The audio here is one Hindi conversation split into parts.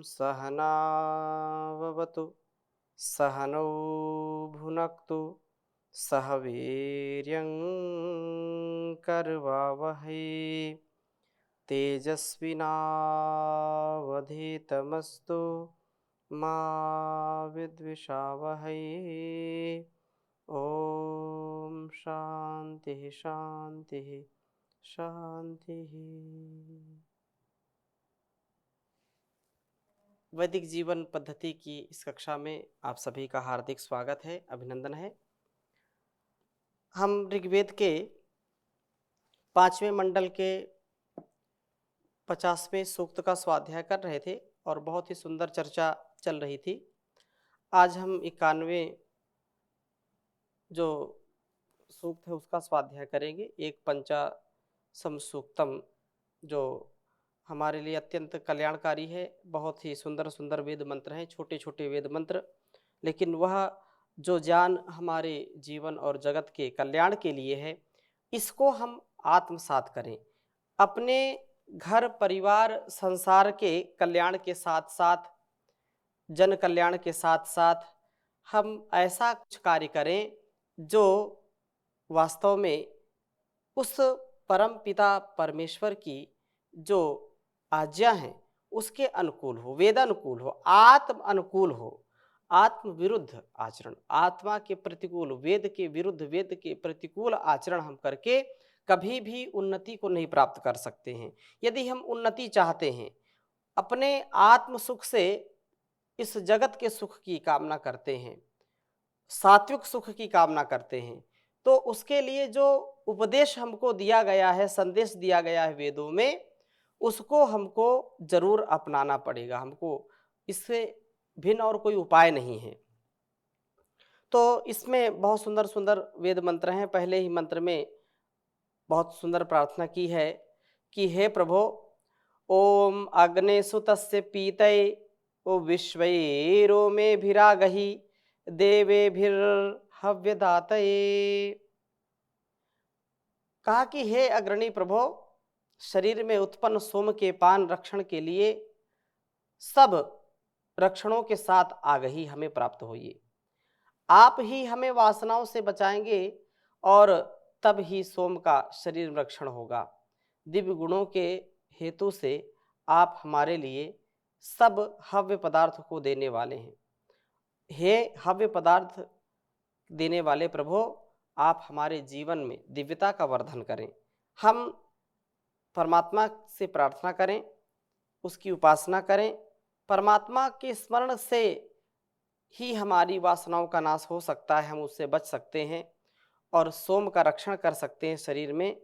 सहनाववतु सहनौ भुनक्तु सह वीर्यं करवावहै तेजस्विनावधीतमस्तु मा विद्विषावहै। ओम शांति शांति शांति। वैदिक जीवन पद्धति की इस कक्षा में आप सभी का हार्दिक स्वागत है, अभिनंदन है। हम ऋग्वेद के 5वें मंडल के 50वें सूक्त का स्वाध्याय कर रहे थे और बहुत ही सुंदर चर्चा चल रही थी। आज हम 91वें जो सूक्त है उसका स्वाध्याय करेंगे। एक पंचासम सूक्तम जो हमारे लिए अत्यंत कल्याणकारी है। बहुत ही सुंदर सुंदर वेद मंत्र हैं, छोटे छोटे वेद मंत्र, लेकिन वह जो ज्ञान हमारे जीवन और जगत के कल्याण के लिए है, इसको हम आत्मसात करें। अपने घर परिवार संसार के कल्याण के साथ साथ, जन कल्याण के साथ साथ हम ऐसा कुछ कार्य करें जो वास्तव में उस परम पिता परमेश्वर की जो आज्ञा है उसके अनुकूल हो, वेदानुकूल हो, आत्म अनुकूल हो। आत्म विरुद्ध आचरण, आत्मा के प्रतिकूल, वेद के विरुद्ध, वेद के प्रतिकूल आचरण हम करके कभी भी उन्नति को नहीं प्राप्त कर सकते हैं। यदि हम उन्नति चाहते हैं, अपने आत्म सुख से इस जगत के सुख की कामना करते हैं, सात्विक सुख की कामना करते हैं, तो उसके लिए जो उपदेश हमको दिया गया है, संदेश दिया गया है वेदों में, उसको हमको जरूर अपनाना पड़ेगा। हमको इससे भिन्न और कोई उपाय नहीं है। तो इसमें बहुत सुंदर सुंदर वेद मंत्र हैं। पहले ही मंत्र में बहुत सुंदर प्रार्थना की है कि हे प्रभो, ओम अग्ने सुतस्य पीतये ओ विश्वैरो में भिरागहि देवेभिर्हव्यदातये। कहा कि हे अग्रणी प्रभो, शरीर में उत्पन्न सोम के पान रक्षण के लिए सब रक्षणों के साथ आगही हमें प्राप्त होइए। आप ही हमें वासनाओं से बचाएंगे और तब ही सोम का शरीर में रक्षण होगा। दिव्य गुणों के हेतु से आप हमारे लिए सब हव्य पदार्थ को देने वाले हैं। हे हव्य पदार्थ देने वाले प्रभु, आप हमारे जीवन में दिव्यता का वर्धन करें। हम परमात्मा से प्रार्थना करें, उसकी उपासना करें। परमात्मा के स्मरण से ही हमारी वासनाओं का नाश हो सकता है, हम उससे बच सकते हैं और सोम का रक्षण कर सकते हैं। शरीर में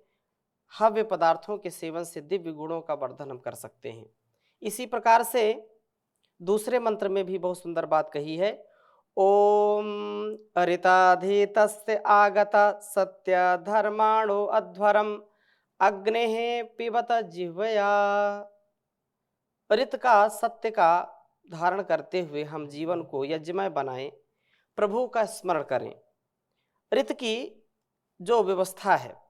हव्य पदार्थों के सेवन से दिव्य गुणों का वर्धन हम कर सकते हैं। इसी प्रकार से दूसरे मंत्र में भी बहुत सुंदर बात कही है। ओम अरिताधीतस्य आगत सत्य धर्माणो अध्वरम अग्ने पिबत जिह्वया। ऋत का, सत्य का धारण करते हुए हम जीवन को यज्ञमय बनाएं, प्रभु का स्मरण करें। ऋत की जो व्यवस्था है,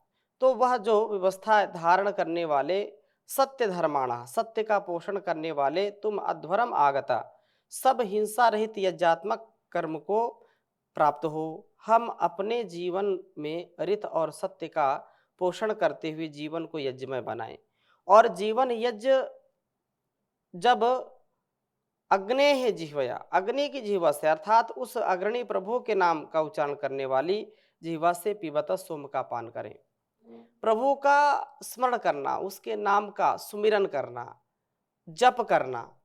तो वह जो व्यवस्था धारण करने वाले सत्य धर्माणा, सत्य का पोषण करने वाले तुम अध्वरम आगता, सब हिंसा रहित यज्ञात्मक कर्म को प्राप्त हो। हम अपने जीवन में ऋत और सत्य का पोषण करते हुए जीवन को यज्ञमय बनाएं। और जीवन यज्ञ जब अग्ने है जिह्वया, अग्नि की जिह्वा से, अर्थात उस अग्रणी प्रभु के नाम का उच्चारण करने वाली जिह्वा से पिबत सोम का पान करें। प्रभु का स्मरण करना, उसके नाम का सुमिरन करना, जप करना,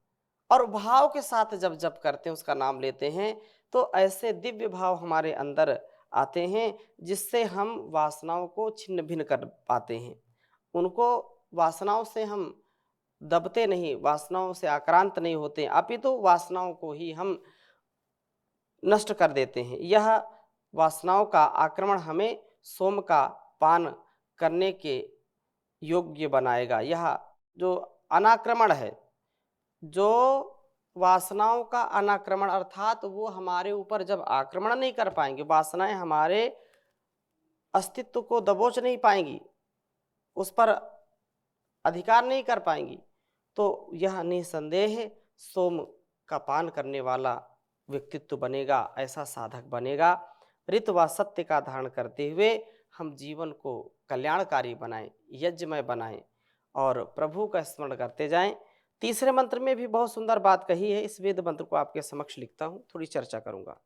और भाव के साथ जब जप करते हैं, उसका नाम लेते हैं, तो ऐसे दिव्य भाव हमारे अंदर आते हैं जिससे हम वासनाओं को छिन्न भिन्न कर पाते हैं। उनको, वासनाओं से हम दबते नहीं, वासनाओं से आक्रांत नहीं होते, अपितु वासनाओं को ही हम नष्ट कर देते हैं। यह वासनाओं का आक्रमण हमें सोम का पान करने के योग्य बनाएगा। यह जो अनाक्रमण है, जो वासनाओं का अनाक्रमण, अर्थात वो हमारे ऊपर जब आक्रमण नहीं कर पाएंगे, वासनाएं हमारे अस्तित्व को दबोच नहीं पाएंगी, उस पर अधिकार नहीं कर पाएंगी, तो यह निसंदेह सोम का पान करने वाला व्यक्तित्व बनेगा, ऐसा साधक बनेगा। ऋत व सत्य का धारण करते हुए हम जीवन को कल्याणकारी बनाएं, यज्ञमय बनाएं और प्रभु का स्मरण करते जाएं। तीसरे मंत्र में भी बहुत सुंदर बात कही है। इस वेद मंत्र को आपके समक्ष लिखता हूं, थोड़ी चर्चा करूंगा।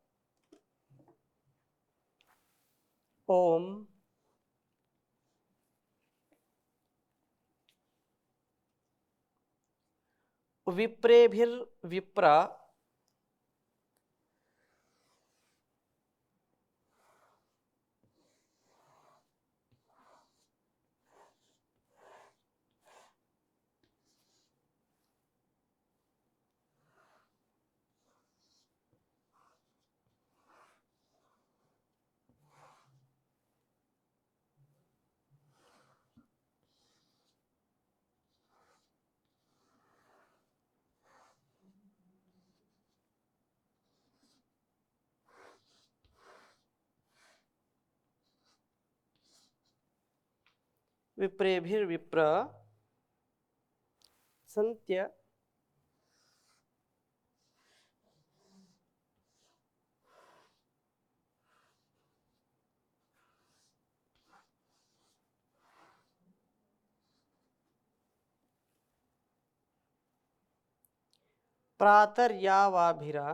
ओम विप्रेभिर्विप्र विप्रेभिर्विप्र संत्य प्रातर्यावाभिरा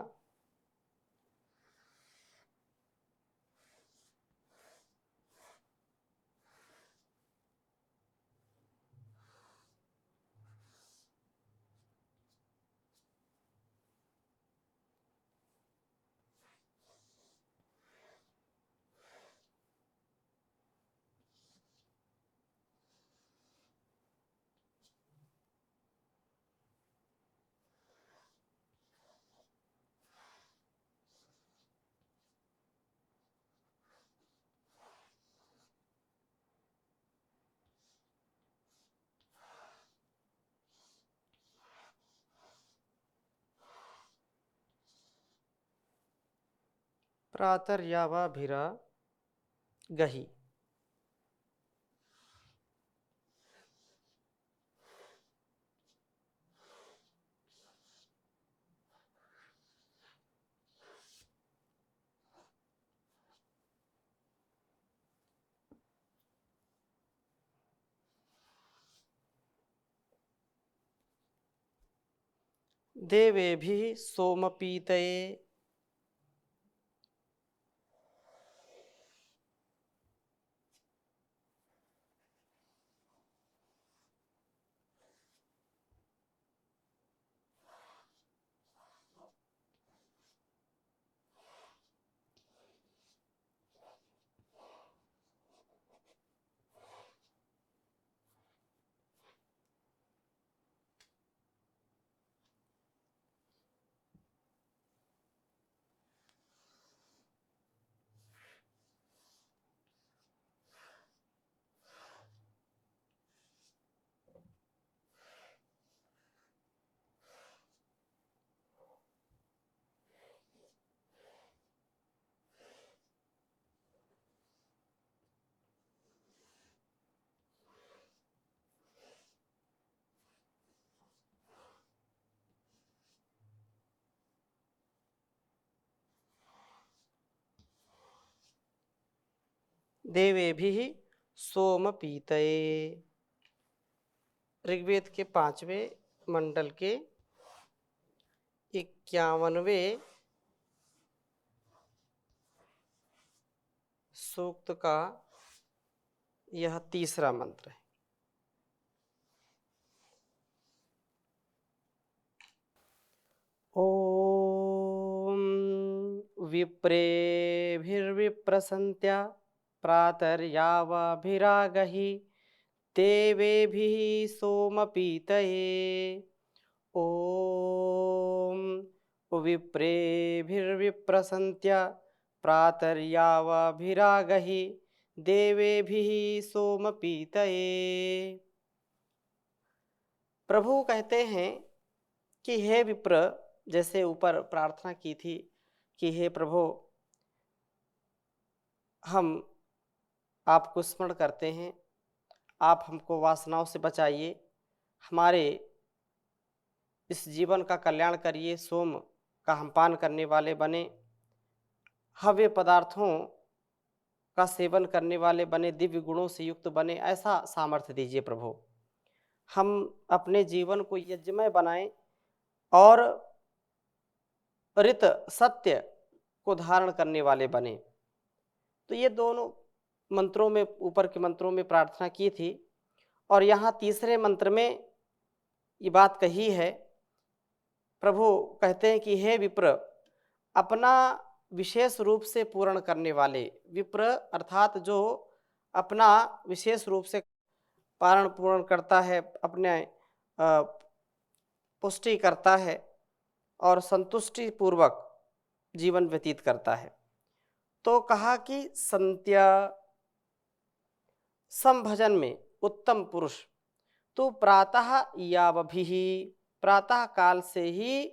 प्रातर्यावाभिरा गहि। देवेभिः सोमपीतये देवेभिः सोमपीतये। ऋग्वेद के 5वें मंडल के 51वें सूक्त का यह तीसरा मंत्र है। ओम विप्रेभिर्विप्रसन्त्या प्रातर्यावाभिरागहि देवेभिः सोमपीतये। ओम विप्रेभिर्विप्रसन्त्या प्रातर्यावाभिरागहि देवेभिः सोमपीतये। प्रभु कहते हैं कि हे विप्र, जैसे ऊपर प्रार्थना की थी कि हे प्रभु, हम आपको स्मरण करते हैं, आप हमको वासनाओं से बचाइए, हमारे इस जीवन का कल्याण करिए, सोम का हम पान करने वाले बने, हव्य पदार्थों का सेवन करने वाले बने, दिव्य गुणों से युक्त बने, ऐसा सामर्थ्य दीजिए प्रभु। हम अपने जीवन को यज्ञमय बनाएं और ऋत सत्य को धारण करने वाले बने। तो ये दोनों मंत्रों में, ऊपर के मंत्रों में प्रार्थना की थी, और यहाँ तीसरे मंत्र में ये बात कही है। प्रभु कहते हैं कि हे विप्र, अपना विशेष रूप से पूर्ण करने वाले, विप्र अर्थात जो अपना विशेष रूप से पारण पूर्ण करता है, अपने पुष्टि करता है और संतुष्टि पूर्वक जीवन व्यतीत करता है। तो कहा कि संत्य संभजन में उत्तम पुरुष, तो प्रातः यावभिः, प्रातः काल से ही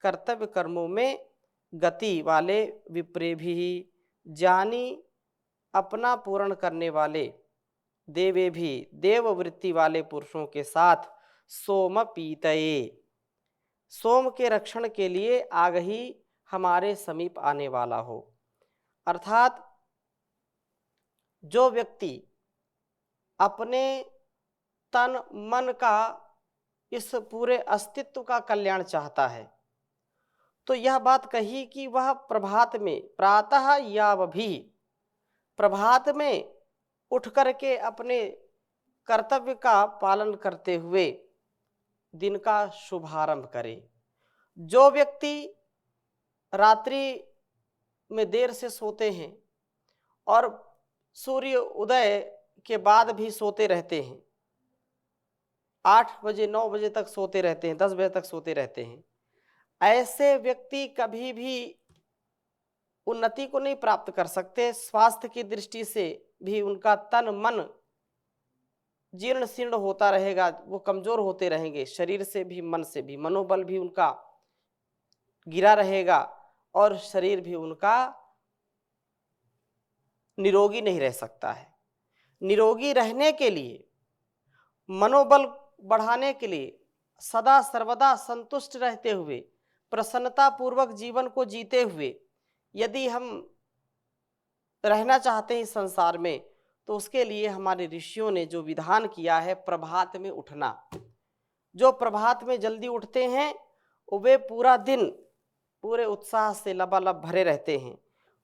कर्तव्य कर्मों में गति वाले विप्रे भी, जानी अपना पूर्ण करने वाले, देवे भी, देव वृत्ति वाले पुरुषों के साथ सोम पीतये, सोम के रक्षण के लिए आग ही हमारे समीप आने वाला हो। अर्थात जो व्यक्ति अपने तन मन का, इस पूरे अस्तित्व का कल्याण चाहता है, तो यह बात कही कि वह प्रभात में, प्रातः यावभिः, प्रभात में उठ करके अपने कर्तव्य का पालन करते हुए दिन का शुभारंभ करे। जो व्यक्ति रात्रि में देर से सोते हैं और सूर्य उदय के बाद भी सोते रहते हैं, 8 बजे 9 बजे तक सोते रहते हैं, 10 बजे तक सोते रहते हैं, ऐसे व्यक्ति कभी भी उन्नति को नहीं प्राप्त कर सकते। स्वास्थ्य की दृष्टि से भी उनका तन मन जीर्ण शीर्ण होता रहेगा, वो कमजोर होते रहेंगे, शरीर से भी मन से भी, मनोबल भी उनका गिरा रहेगा और शरीर भी उनका निरोगी नहीं रह सकता है। निरोगी रहने के लिए, मनोबल बढ़ाने के लिए, सदा सर्वदा संतुष्ट रहते हुए, प्रसन्नता पूर्वक जीवन को जीते हुए यदि हम रहना चाहते हैं इस संसार में, तो उसके लिए हमारे ऋषियों ने जो विधान किया है, प्रभात में उठना। जो प्रभात में जल्दी उठते हैं वे पूरा दिन पूरे उत्साह से लबालब भरे रहते हैं,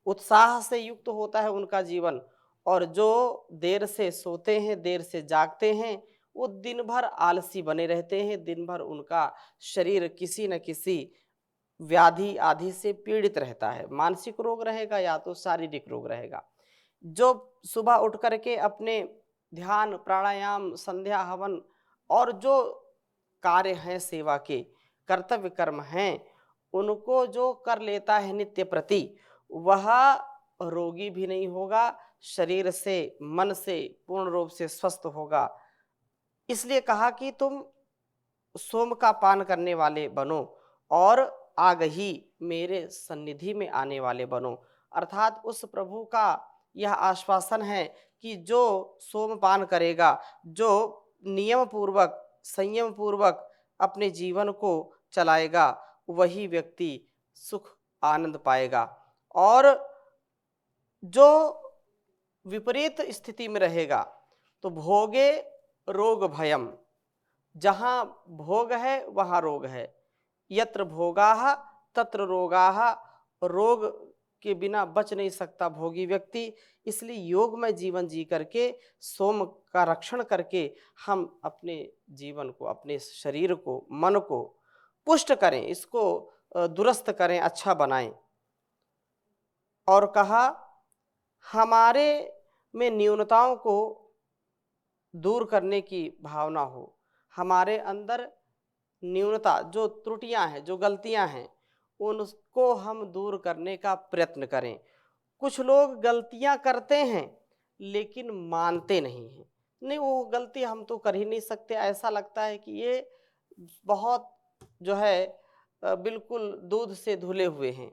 उत्साह से युक्त होता है उनका जीवन। और जो देर से सोते हैं, देर से जागते हैं, वो दिन भर आलसी बने रहते हैं, दिन भर उनका शरीर किसी न किसी व्याधि आदि से पीड़ित रहता है, मानसिक रोग रहेगा या तो शारीरिक रोग रहेगा। जो सुबह उठ करके अपने ध्यान, प्राणायाम, संध्या हवन और जो कार्य हैं, सेवा के कर्तव्य कर्म हैं, उनको जो कर लेता है नित्य प्रति, वह रोगी भी नहीं होगा, शरीर से मन से पूर्ण रूप से स्वस्थ होगा। इसलिए कहा कि तुम सोम का पान करने वाले बनो और आग ही मेरे सन्निधि में आने वाले बनो। अर्थात उस प्रभु का यह आश्वासन है कि जो सोम पान करेगा, जो नियम पूर्वक, संयम पूर्वक अपने जीवन को चलाएगा, वही व्यक्ति सुख आनंद पाएगा। और जो विपरीत स्थिति में रहेगा तो भोगे रोग भयम, जहाँ भोग है वहाँ रोग है, यत्र भोगाः तत्र रोगाः, रोग के बिना बच नहीं सकता भोगी व्यक्ति। इसलिए योग में जीवन जी करके, सोम का रक्षण करके हम अपने जीवन को, अपने शरीर को, मन को पुष्ट करें, इसको दुरुस्त करें, अच्छा बनाएं। और कहा हमारे में न्यूनताओं को दूर करने की भावना हो, हमारे अंदर न्यूनता, जो त्रुटियां हैं, जो गलतियां हैं, उनको हम दूर करने का प्रयत्न करें। कुछ लोग गलतियां करते हैं लेकिन मानते नहीं हैं, नहीं वो गलती हम तो कर ही नहीं सकते, ऐसा लगता है कि ये बहुत जो है बिल्कुल दूध से धुले हुए हैं।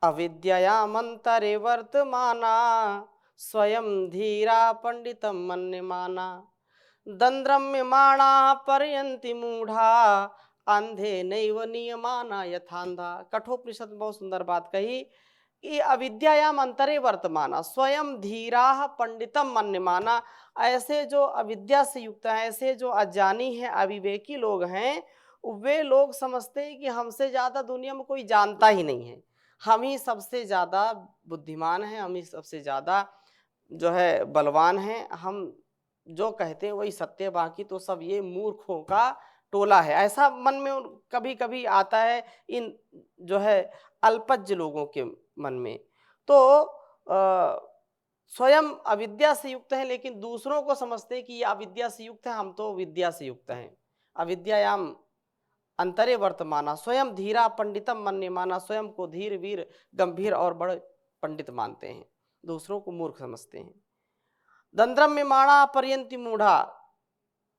अविद्यामंतरे वर्तमाना स्वयं धीरा पंडितम मन्यमाना, दंद्रम्यमाणा पर्यन्ति मूढ़ा, अंधे नैव नियमाना यथांधा। कठोपनिषद में बहुत सुंदर बात कही कि अविद्यायाम अंतरे वर्तमाना स्वयं धीरा पंडितम मन्यमाना। ऐसे जो अविद्या से युक्त हैं, ऐसे जो अज्ञानी हैं, अविवेकी लोग हैं, वे लोग समझते हैं कि हमसे ज्यादा दुनिया में कोई जानता ही नहीं है, हम ही सबसे ज्यादा बुद्धिमान हैं, हम ही सबसे ज्यादा जो है बलवान हैं, हम जो कहते हैं वही सत्य, बाकी तो सब ये मूर्खों का टोला है। ऐसा मन में कभी कभी आता है इन जो है अल्पज्ञ लोगों के मन में। तो स्वयं अविद्या से युक्त हैं, लेकिन दूसरों को समझते हैं कि ये अविद्या से युक्त है, हम तो विद्या से युक्त हैं। अविद्यायाम अंतरे वर्तमाना स्वयं धीरा पंडितम मन्यमाना। स्वयं को धीर वीर गंभीर और बड़े पंडित मानते हैं, दूसरों को मूर्ख समझते हैं। दंद्रम्यमाणा पर्यन्ति मूढ़ा,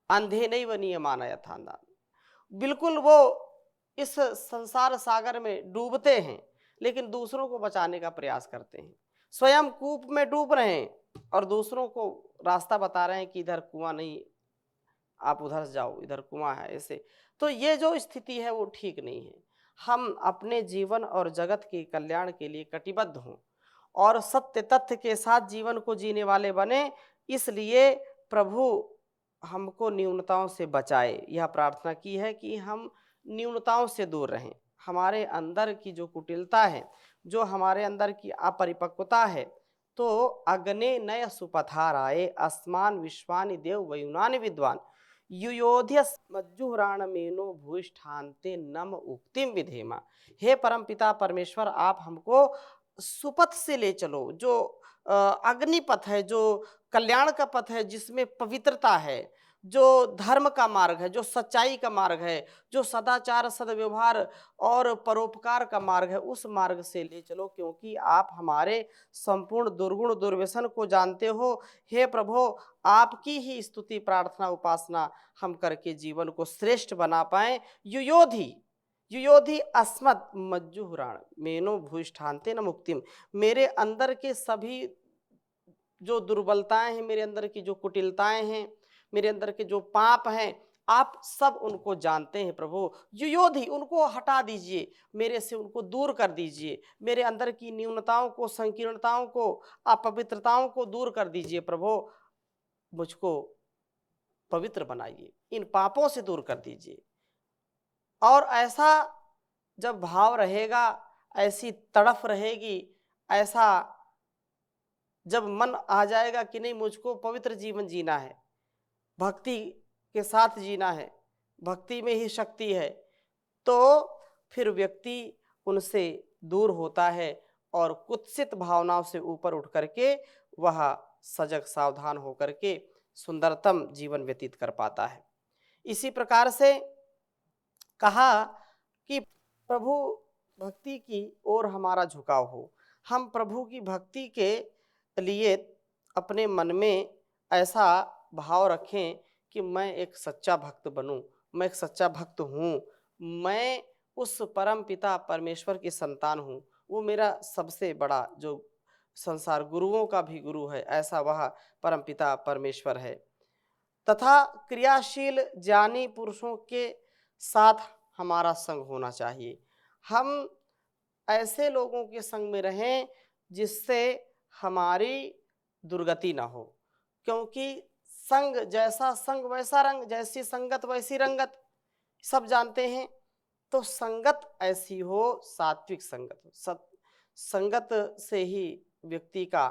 अंधे नैव नियमाना यथांधा। बिल्कुल वो इस संसार सागर में डूबते हैं, लेकिन दूसरों को बचाने का प्रयास करते हैं। स्वयं कूप में डूब रहे हैं और दूसरों को रास्ता बता रहे हैं कि इधर कुआं नहीं, आप उधर जाओ, इधर कुआं है, ऐसे। तो ये जो स्थिति है वो ठीक नहीं है। हम अपने जीवन और जगत के कल्याण के लिए कटिबद्ध हों और सत्य तथ्य के साथ जीवन को जीने वाले बने। इसलिए प्रभु हमको न्यूनताओं से बचाए, यह प्रार्थना की है कि हम न्यूनताओं से दूर रहें। हमारे अंदर की जो कुटिलता है, जो हमारे अंदर की अपरिपक्वता है, तो अग्ने नय सुपथाराये अस्मान विश्वानि देव वयुनानि विद्वान युयोध्यस मज्जुराण मेनो भूष्ठान्ते नम उक्तिम विधेमा। हे परम पिता परमेश्वर, आप हमको सुपथ से ले चलो, जो अग्निपथ है, जो कल्याण का पथ है, जिसमें पवित्रता है, जो धर्म का मार्ग है, जो सच्चाई का मार्ग है, जो सदाचार सदव्यवहार और परोपकार का मार्ग है, उस मार्ग से ले चलो, क्योंकि आप हमारे संपूर्ण दुर्गुण दुर्व्यसन को जानते हो। हे प्रभु, आपकी ही स्तुति प्रार्थना उपासना हम करके जीवन को श्रेष्ठ बना पाएं। युयोधि युयोधि अस्मत् मज्जुहुराण मेनो भूष्ठान्ते न मुक्तिम। मेरे अंदर के सभी जो दुर्बलताएं हैं, मेरे अंदर की जो कुटिलताएं हैं, मेरे अंदर के जो पाप हैं, आप सब उनको जानते हैं प्रभु। युयोधि, उनको हटा दीजिए, मेरे से उनको दूर कर दीजिए, मेरे अंदर की न्यूनताओं को, संकीर्णताओं को, अपवित्रताओं को दूर कर दीजिए प्रभु। मुझको पवित्र बनाइए, इन पापों से दूर कर दीजिए। और ऐसा जब भाव रहेगा, ऐसी तड़फ रहेगी, ऐसा जब मन आ जाएगा कि नहीं, मुझको पवित्र जीवन जीना है, भक्ति के साथ जीना है, भक्ति में ही शक्ति है, तो फिर व्यक्ति उनसे दूर होता है और कुत्सित भावनाओं से ऊपर उठ करके वह सजग सावधान होकर के सुंदरतम जीवन व्यतीत कर पाता है। इसी प्रकार से कहा कि प्रभु भक्ति की ओर हमारा झुकाव हो, हम प्रभु की भक्ति के लिए अपने मन में ऐसा भाव रखें कि मैं एक सच्चा भक्त बनूं, मैं एक सच्चा भक्त हूँ, मैं उस परम पिता परमेश्वर की संतान हूँ, वो मेरा सबसे बड़ा जो संसार गुरुओं का भी गुरु है, ऐसा वह परम पिता परमेश्वर है। तथा क्रियाशील ज्ञानी पुरुषों के साथ हमारा संग होना चाहिए। हम ऐसे लोगों के संग में रहें जिससे हमारी दुर्गति ना हो, क्योंकि संग जैसा संग वैसा रंग, जैसी संगत वैसी रंगत, सब जानते हैं। तो संगत ऐसी हो, सात्विक संगत हो। संगत से ही व्यक्ति का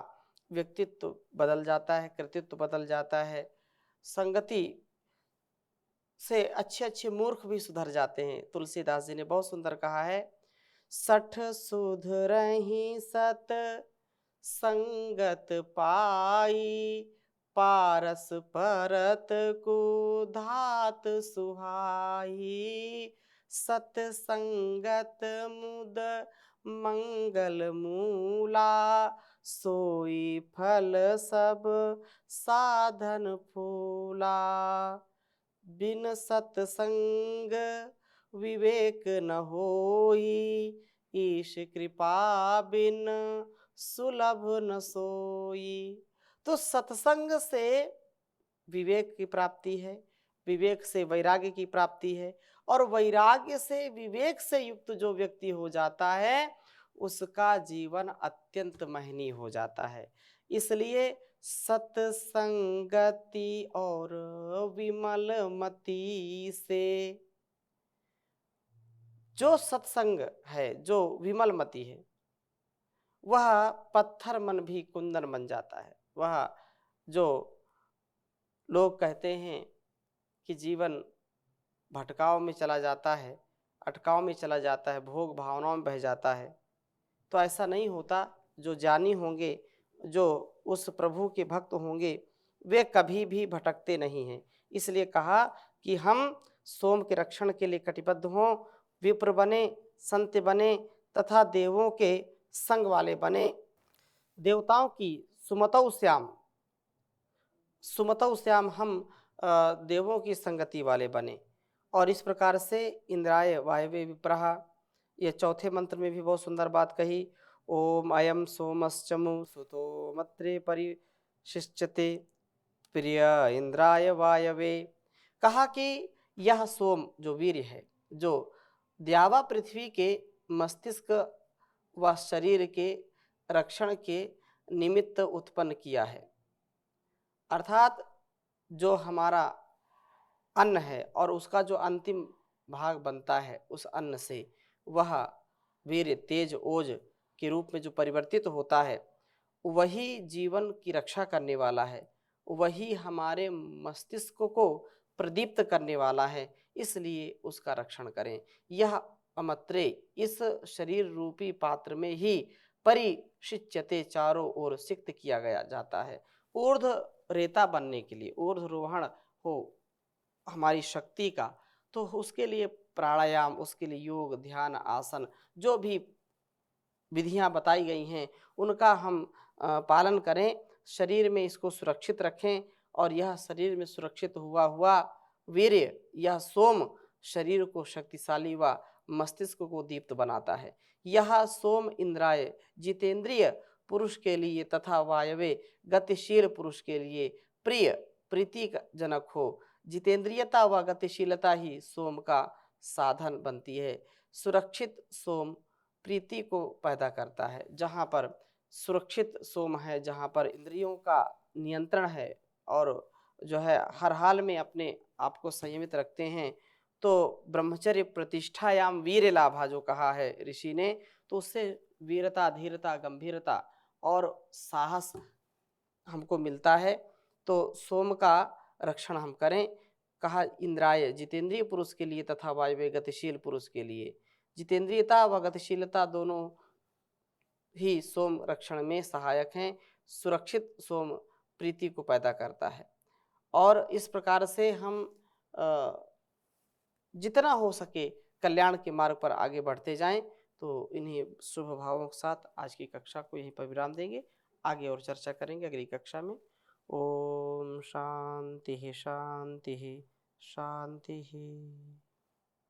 व्यक्तित्व बदल जाता है, कृतित्व बदल जाता है। संगति से अच्छे अच्छे मूर्ख भी सुधर जाते हैं। तुलसीदास जी ने बहुत सुंदर कहा है, सठ सुधरहि सत संगत पाई, पारस परत को धात सुहाई, सत संगत मुद मंगल मूला, सोई फल सब साधन फूला, बिन सत्संग विवेक न होई, ईश कृपा बिन सुलभ न सोई। तो सत्संग से विवेक की प्राप्ति है, विवेक से वैराग्य की प्राप्ति है, और वैराग्य से विवेक से युक्त जो व्यक्ति हो जाता है उसका जीवन अत्यंत महनीय हो जाता है। इसलिए सत्संगति और विमल मति से, जो सत्संग है, जो विमल मति है, वह पत्थर मन भी कुंदन बन जाता है। वह जो लोग कहते हैं कि जीवन भटकाव में चला जाता है, अटकाव में चला जाता है, भोग भावनाओं में बह जाता है, तो ऐसा नहीं होता। जो ज्ञानी होंगे, जो उस प्रभु के भक्त होंगे, वे कभी भी भटकते नहीं हैं। इसलिए कहा कि हम सोम के रक्षण के लिए कटिबद्ध हों, विप्र बने, संत बने तथा देवों के संग वाले बने, देवताओं की सुमतौ श्याम, सुमतौ श्याम हम देवों की संगति वाले बने। और इस प्रकार से इंद्राय वायवे विप्रहा, ये चौथे मंत्र में भी बहुत सुंदर बात कही। ओम अयम सोमश्चमु सुतो मत्रे परिशिष्यते प्रिय इंद्राय वायवे। कहा कि यह सोम जो वीर है, जो द्यावा पृथ्वी के मस्तिष्क व शरीर के रक्षण के निमित्त उत्पन्न किया है, अर्थात जो हमारा अन्न है और उसका जो अंतिम भाग बनता है, उस अन्न से वह वीर तेज ओज के रूप में जो परिवर्तित होता है, वही जीवन की रक्षा करने वाला है, वही हमारे मस्तिष्क को प्रदीप्त करने वाला है। इसलिए उसका रक्षण करें। यह अमत्रे, इस शरीर रूपी पात्र में ही परिशिच्यते, चारों ओर सिक्त किया गया जाता है। ऊर्ध्व रेता बनने के लिए, ऊर्ध्वरोहण हो हमारी शक्ति का, तो उसके लिए प्राणायाम, उसके लिए योग, ध्यान, आसन, जो भी विधियां बताई गई हैं उनका हम पालन करें, शरीर में इसको सुरक्षित रखें। और यह शरीर में सुरक्षित हुआ हुआ वीर्य, यह सोम शरीर को शक्तिशाली व मस्तिष्क को दीप्त बनाता है। यह सोम इंद्राय जितेंद्रिय पुरुष के लिए तथा वायवे गतिशील पुरुष के लिए प्रिय, प्रीति जनक हो। जितेंद्रियता व गतिशीलता ही सोम का साधन बनती है। सुरक्षित सोम प्रीति को पैदा करता है। जहाँ पर सुरक्षित सोम है, जहाँ पर इंद्रियों का नियंत्रण है और जो है हर हाल में अपने आप को संयमित रखते हैं, तो ब्रह्मचर्य प्रतिष्ठायाम वीर लाभा जो कहा है ऋषि ने, तो उससे वीरता, धीरता, गंभीरता और साहस हमको मिलता है। तो सोम का रक्षण हम करें। कहा इंद्राय जितेंद्रिय पुरुष के लिए तथा वायव्य गतिशील पुरुष के लिए। जितेंद्रियता व गतिशीलता दोनों ही सोम रक्षण में सहायक हैं। सुरक्षित सोम प्रीति को पैदा करता है। और इस प्रकार से हम जितना हो सके कल्याण के मार्ग पर आगे बढ़ते जाएं। तो इन्हीं शुभ भावों के साथ आज की कक्षा को यहीं पर विराम देंगे। आगे और चर्चा करेंगे अगली कक्षा में। ओम शांति शांति शांति।